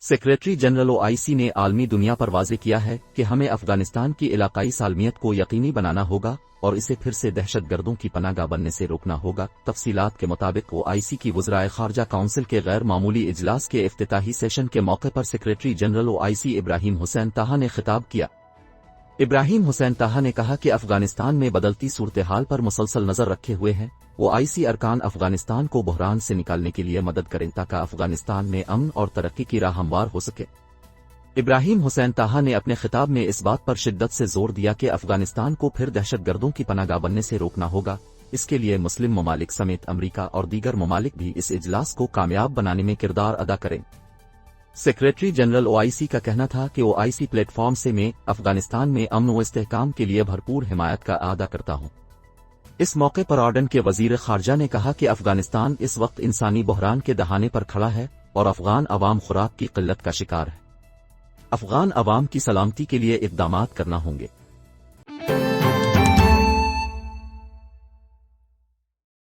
Secretary general OIC ने आलमी दुनिया पर वाज़ेह किया है कि हमें अफगानिस्तान की इलाकाई सालमियत को यकीनी बनाना होगा और इसे फिर से दहशतगर्दों की पनाहगाह बनने से रोकना होगा। तफसीलात के मुताबिक ओआईसी की वज़राए खारजा काउंसिल के गैर मामूली इजलास के इफ्तिताही सेशन के मौके पर secretary general OIC Ibrahim Hussain ताहा ने खिताब किया। इब्राहीम हुसैन ताहा ने कहा कि अफगानिस्तान में बदलती सूरत हाल पर मुसलसल नजर रखे हुए हैं। ओआईसी अरकान अफगानिस्तान को बहरान से निकालने के लिए मदद करें ताकि अफगानिस्तान में अमन और तरक्की की राह हमवार हो सके। इब्राहीम हुसैन ताहा ने अपने खिताब में इस बात पर शिद्दत से जोर दिया कि अफगानिस्तान को फिर दहशतगर्दों की पनाहगाह बनने से रोकना होगा। इसके लिए मुस्लिम ममालिक समेत अमरीका और दीगर ममालिक भी इस इजलास को कामयाब बनाने में किरदार अदा करें। सेक्रेटरी जनरल ओआईसी का कहना था कि ओआईसी प्लेटफॉर्म से मैं अफगानिस्तान में अमन व इस्तेहकाम के लिए भरपूर हिमायत का अदा करता हूं। इस मौके पर ऑर्डन के वजीर खारजा ने कहा कि अफगानिस्तान इस वक्त इंसानी बहरान के दहाने पर खड़ा है और अफगान अवाम खुराक की किल्लत का शिकार है। अफगान अवाम की सलामती के लिए इक़दामात करना होंगे।